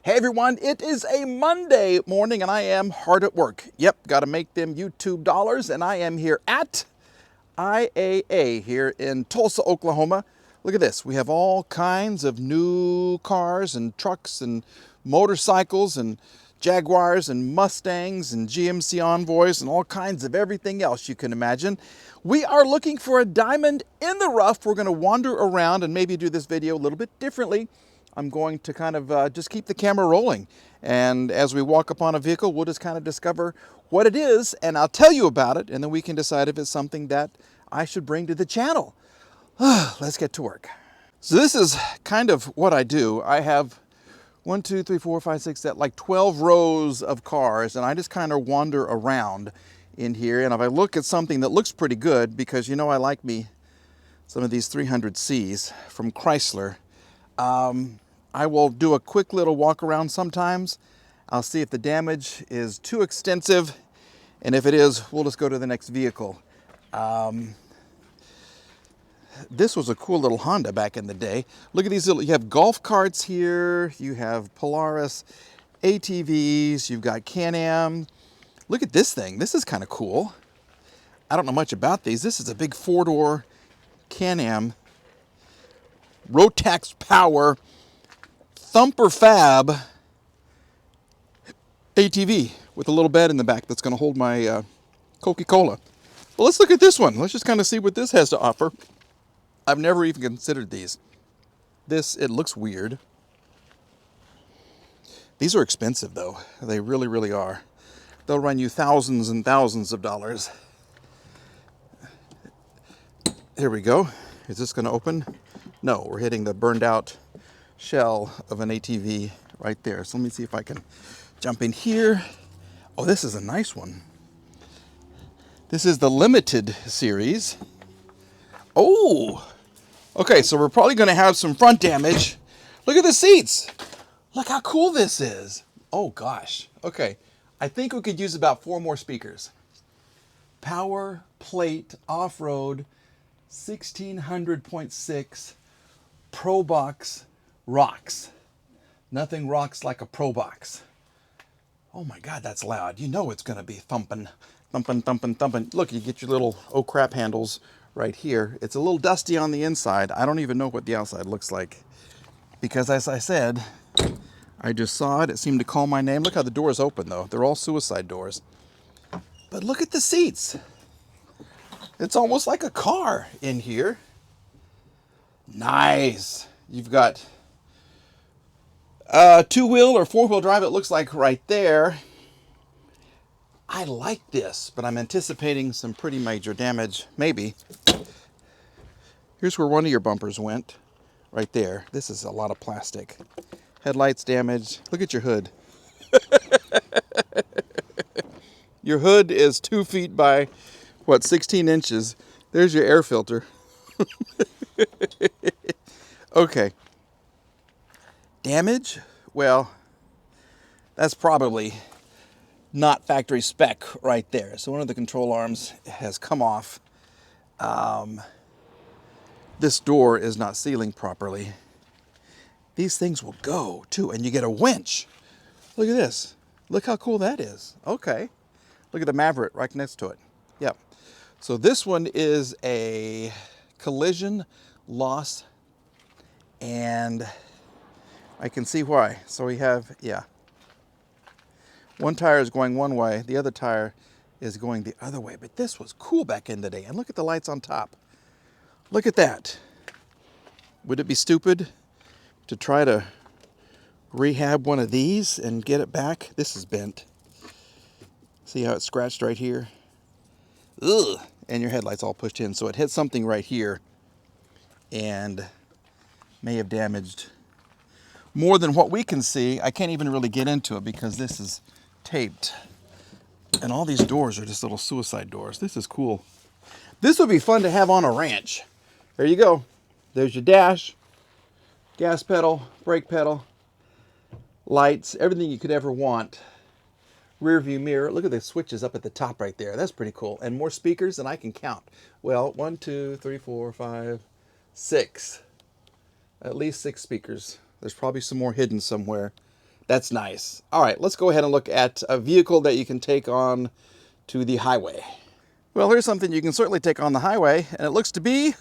Hey everyone, it is a Monday morning and I am hard at work. Yep, got to make them YouTube dollars, and I am here at IAA here in Tulsa, Oklahoma. Look at this. We have all kinds of new cars and trucks and motorcycles and Jaguars and Mustangs and GMC Envoys and all kinds of everything else you can imagine. We are looking for a diamond in the rough. We're going to wander around and maybe do this video a little bit differently. I'm going to kind of just keep the camera rolling. And as we walk upon a vehicle, we'll just kind of discover what it is, and I'll tell you about it, and then we can decide if it's something that I should bring to the channel. Let's get to work. So this is kind of what I do. I have 1, 2, 3, 4, 5, 6, 7, like 12 rows of cars, and I just kind of wander around in here. And if I look at something that looks pretty good, because you know I like me some of these 300Cs from Chrysler, I will do a quick little walk around sometimes. I'll see if the damage is too extensive, and if it is, we'll just go to the next vehicle. This was a cool little Honda back in the day. Look at these little, you have golf carts here, you have Polaris ATVs, you've got Can-Am. Look at this thing, this is kind of cool. I don't know much about these. This is a big 4-door Can-Am Rotax Power Thumper Fab ATV with a little bed in the back that's going to hold my Coca-Cola. Well, let's look at this one. Let's just kind of see what this has to offer. I've never even considered these. It looks weird. These are expensive though. They really, really are. They'll run you thousands and thousands of dollars. Here we go. Is this going to open? No, we're hitting the burned out shell of an ATV right there. So let me see if I can jump in here. Oh, this is a nice one. This is the limited series. Oh, okay, so we're probably going to have some front damage. Look at the seats. Look how cool this is. Oh gosh. Okay, I think we could use about 4 more speakers. Power plate off-road 1600.6 Pro Box rocks. Nothing rocks like a Pro Box. Oh my God, that's loud. You know it's going to be thumping, thumping, thumping, thumping. Look, you get your little oh crap handles right here. It's a little dusty on the inside. I don't even know what the outside looks like, because as I said, I just saw it. It seemed to call my name. Look how the doors open though. They're all suicide doors. But look at the seats. It's almost like a car in here. Nice. You've got 2-wheel or 4-wheel drive, it looks like right there. I like this, but I'm anticipating some pretty major damage, maybe. Here's where one of your bumpers went, right there. This is a lot of plastic. Headlights damaged. Look at your hood. Your hood is 2 feet by, what, 16 inches. There's your air filter. Okay. Damage? Well, that's probably not factory spec right there. So one of the control arms has come off. This door is not sealing properly. These things will go too, and you get a winch. Look at this. Look how cool that is. Okay. Look at the Maverick right next to it. Yep. So this one is a collision loss, and I can see why. So we have, yeah, one tire is going one way, the other tire is going the other way. But this was cool back in the day. And look at the lights on top. Look at that. Would it be stupid to try to rehab one of these and get it back? This is bent. See how it's scratched right here? Ugh. And your headlight's all pushed in. So it hit something right here and may have damaged more than what we can see. I can't even really get into it because this is taped. And all these doors are just little suicide doors. This is cool. This would be fun to have on a ranch. There you go. There's your dash, gas pedal, brake pedal, lights, everything you could ever want. Rear view mirror. Look at the switches up at the top right there. That's pretty cool. And more speakers than I can count. Well, 1, 2, 3, 4, 5, 6. At least 6 speakers. There's probably some more hidden somewhere. That's nice. All right, let's go ahead and look at a vehicle that you can take on to the highway. Well, here's something you can certainly take on the highway, and it looks to be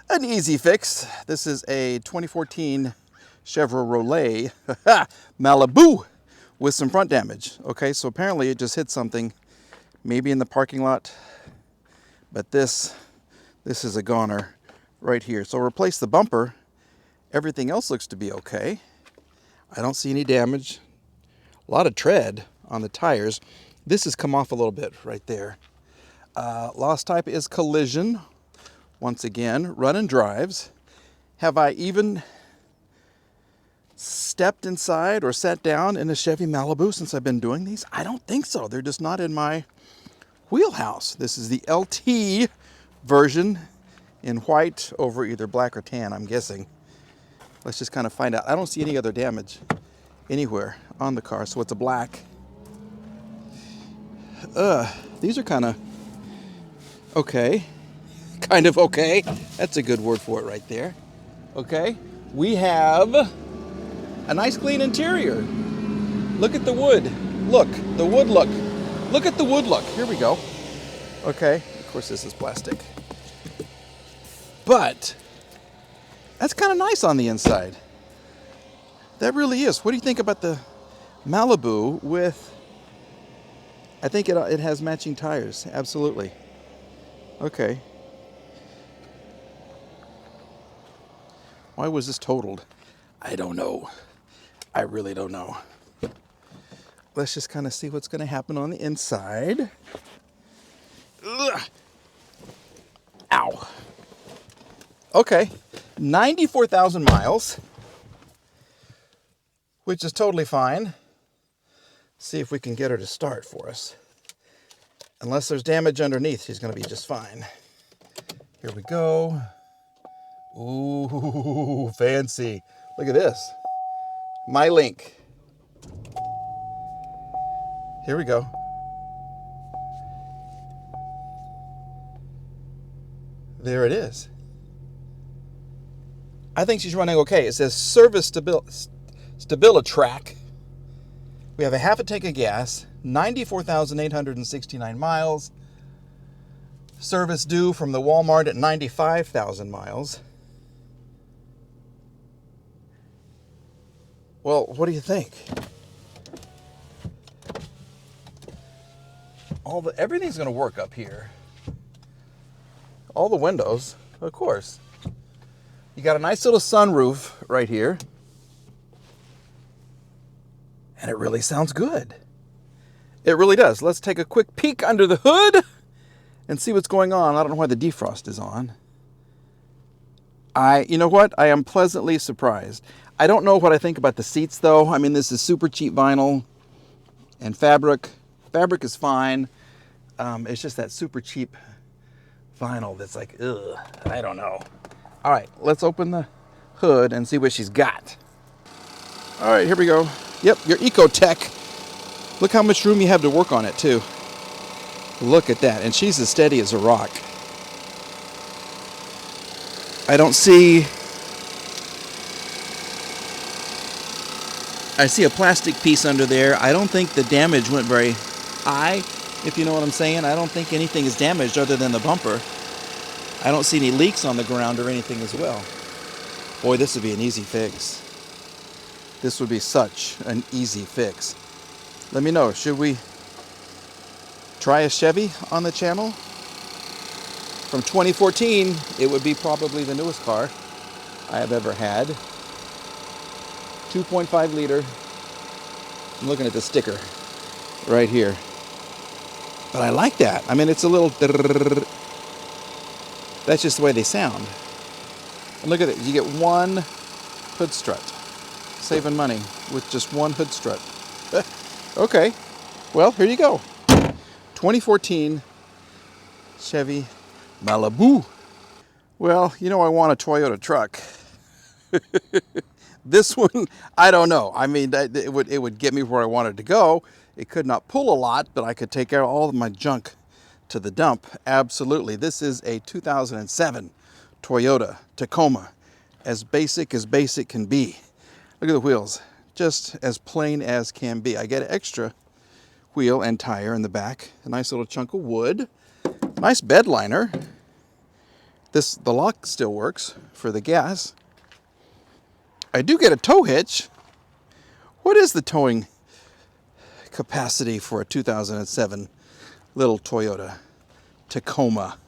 an easy fix. This is a 2014 Chevrolet Malibu with some front damage. Okay, so apparently it just hit something, maybe in the parking lot, but this is a goner right here. So replace the bumper. Everything else looks to be okay. I don't see any damage. A lot of tread on the tires. This has come off a little bit right there. Loss type is collision. Once again, run and drives. Have I even stepped inside or sat down in a Chevy Malibu since I've been doing these? I don't think so. They're just not in my wheelhouse. This is the LT version in white over either black or tan, I'm guessing. Let's just kind of find out. I don't see any other damage anywhere on the car, so it's a black. These are kind of okay. Kind of okay. That's a good word for it right there. Okay. We have a nice clean interior. Look at the wood. Look, the wood look. Look at the wood look. Here we go. Okay. Of course, this is plastic. But that's kind of nice on the inside. That really is. What do you think about the Malibu with, I think it has matching tires. Absolutely. Okay. Why was this totaled? I don't know. I really don't know. Let's just kind of see what's going to happen on the inside. Ugh. Ow. Okay. 94,000 miles, which is totally fine. See if we can get her to start for us. Unless there's damage underneath, she's going to be just fine. Here we go. Ooh, fancy. Look at this. My link. Here we go. There it is. I think she's running okay. It says service StabiliTrak. We have a half a tank of gas, 94,869 miles. Service due from the Walmart at 95,000 miles. Well, what do you think? Everything's going to work up here. All the windows, of course. You got a nice little sunroof right here. And it really sounds good. It really does. Let's take a quick peek under the hood and see what's going on. I don't know why the defrost is on. You know what? I am pleasantly surprised. I don't know what I think about the seats, though. I mean, this is super cheap vinyl and fabric. Fabric is fine. It's just that super cheap vinyl that's like, ugh, I don't know. All right, let's open the hood and see what she's got. All right, here we go. Yep, your Ecotech. Look how much room you have to work on it, too. Look at that. And she's as steady as a rock. I see a plastic piece under there. I don't think the damage went very high, if you know what I'm saying. I don't think anything is damaged other than the bumper. I don't see any leaks on the ground or anything as well. Boy, this would be an easy fix. This would be such an easy fix. Let me know, should we try a Chevy on the channel? From 2014, it would be probably the newest car I have ever had. 2.5 liter. I'm looking at the sticker right here. But I like that. I mean, it's a little... That's just the way they sound. And look at it. You get one hood strut. Saving money with just one hood strut. Okay. Well, here you go. 2014 Chevy Malibu. Well, you know I want a Toyota truck. This one, I don't know. I mean, it would get me where I wanted to go. It could not pull a lot, but I could take out all of my junk to the dump. Absolutely. This is a 2007 Toyota Tacoma. As basic can be. Look at the wheels. just as plain as can be. I get an extra wheel and tire in the back. A nice little chunk of wood. Nice bed liner. The lock still works for the gas. I do get a tow hitch. What is the towing capacity for a 2007 little Toyota Tacoma?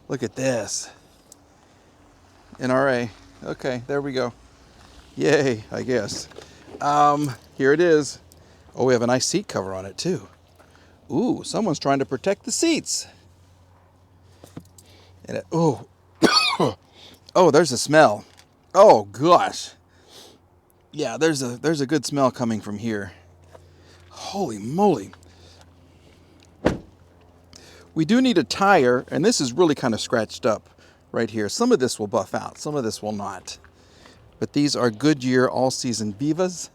Look at this. NRA. Okay, there we go. Yay, I guess. Here it is. Oh, we have a nice seat cover on it too. Ooh, someone's trying to protect the seats. And oh, oh, there's a smell. Oh gosh. Yeah, there's a good smell coming from here. Holy moly. We do need a tire, and this is really kind of scratched up right here. Some of this will buff out, some of this will not. But these are Goodyear all-season Vivas.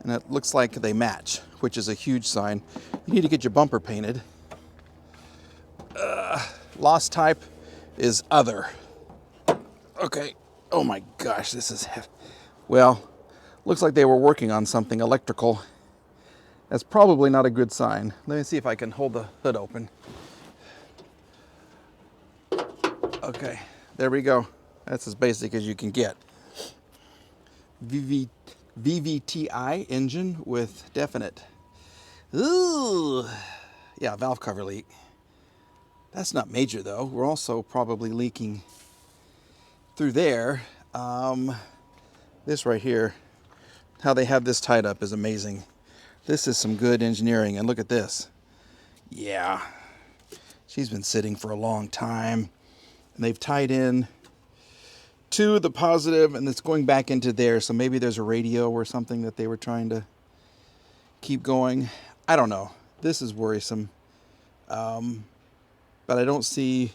And it looks like they match, which is a huge sign. You need to get your bumper painted. Lost type is other. Okay. Oh my gosh, this is heavy. Well, looks like they were working on something electrical. That's probably not a good sign. Let me see if I can hold the hood open. Okay, there we go. That's as basic as you can get. VVTi engine with definite. Ooh, yeah, valve cover leak. That's not major though. We're also probably leaking through there. This right here, how they have this tied up is amazing. This is some good engineering, and look at this. Yeah, she's been sitting for a long time, and they've tied in to the positive, and it's going back into there, so maybe there's a radio or something that they were trying to keep going. I don't know. This is worrisome. But I don't see,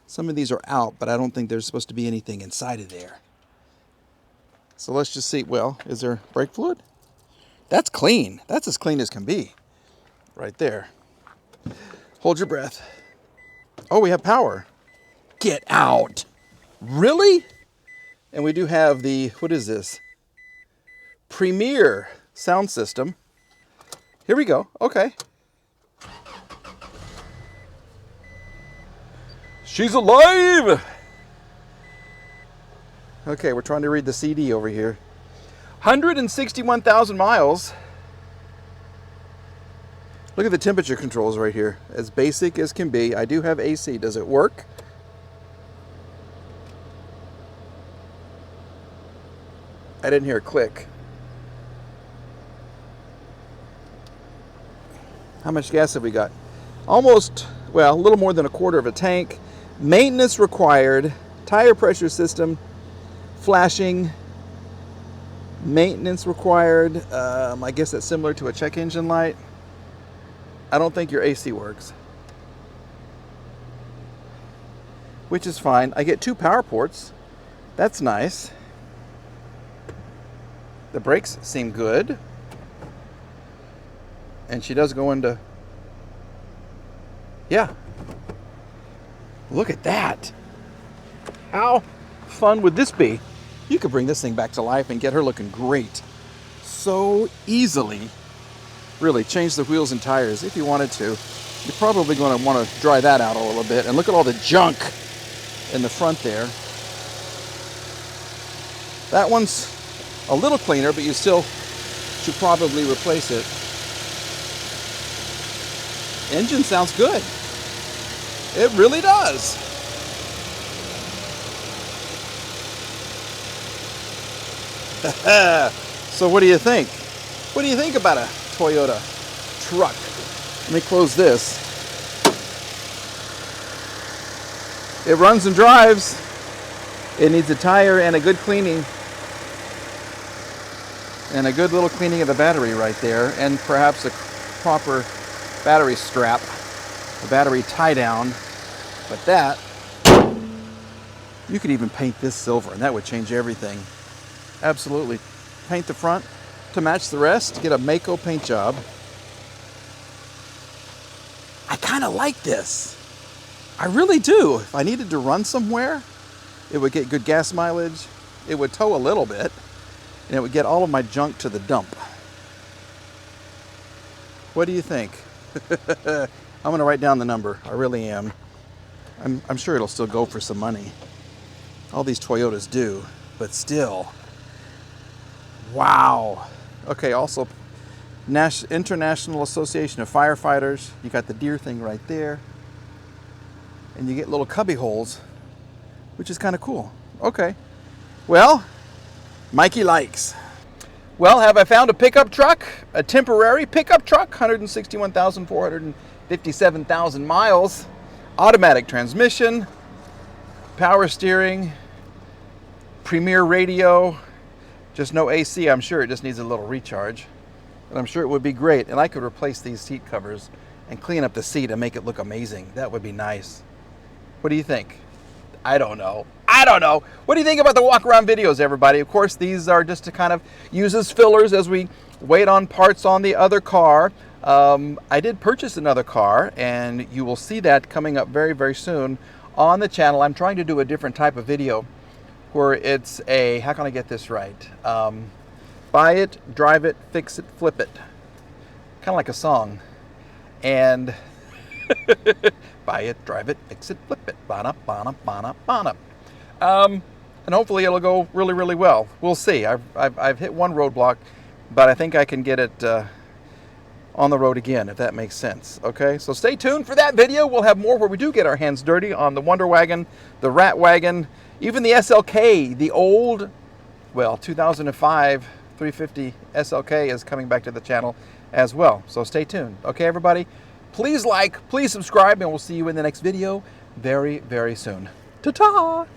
some of these are out, but I don't think there's supposed to be anything inside of there. So let's just see. Well, is there brake fluid? That's clean. That's as clean as can be. Right there. Hold your breath. Oh, we have power. Get out. Really? And we do have the, what is this? Premier sound system. Here we go. Okay. She's alive! Okay, we're trying to read the CD over here. 161,000 miles. Look at the temperature controls right here. As basic as can be. I do have AC. Does it work? I didn't hear a click. How much gas have we got? Almost, well, a little more than a quarter of a tank. Maintenance required. Tire pressure system flashing. Maintenance required. I guess that's similar to a check engine light. I don't think your AC works, which is fine. I get 2 power ports. That's nice. The brakes seem good. And she does go into, yeah. Look at that. How fun would this be? You could bring this thing back to life and get her looking great. So easily. Really, change the wheels and tires if you wanted to. You're probably going to want to dry that out a little bit. And look at all the junk in the front there. That one's a little cleaner, but you still should probably replace it. Engine sounds good. It really does. So what do you think? What do you think about a Toyota truck? Let me close this. It runs and drives. It needs a tire and a good cleaning. And a good little cleaning of the battery right there. And perhaps a proper battery strap. A battery tie down. But that, you could even paint this silver and that would change everything. Absolutely. Paint the front to match the rest. Get a Mako paint job. I kind of like this. I really do. If I needed to run somewhere, it would get good gas mileage. It would tow a little bit. and it would get all of my junk to the dump. What do you think? I'm going to write down the number. I really am. I'm sure it'll still go for some money. All these Toyotas do, but still. Wow. Okay, also International Association of Firefighters. You got the deer thing right there. And you get little cubby holes, which is kind of cool. Okay. Well, Mikey likes. Well, have I found a pickup truck? A temporary pickup truck, 161,457,000 miles, automatic transmission, power steering, premier radio, just no AC. I'm sure it just needs a little recharge, but I'm sure it would be great. And I could replace these seat covers and clean up the seat and make it look amazing. That would be nice. What do you think? I don't know. What do you think about the walk around videos, everybody? Of course, these are just to kind of use as fillers as we wait on parts on the other car. I did purchase another car, and you will see that coming up very, very soon on the channel. I'm trying to do a different type of video where it's a, how can I get this right? Buy it, drive it, fix it, flip it. Kind of like a song. And buy it, drive it, fix it, flip it. Ba-da, ba-da, ba-da, ba-da. And hopefully it'll go really, really well. We'll see. I've hit one roadblock, but I think I can get it on the road again, if that makes sense. Okay, so stay tuned for that video. We'll have more where we do get our hands dirty on the Wonder Wagon, the Rat Wagon, even the SLK, the old, well, 2005 350 SLK is coming back to the channel as well. So stay tuned. Okay, everybody, please like, please subscribe, and we'll see you in the next video very, very soon. Ta-ta!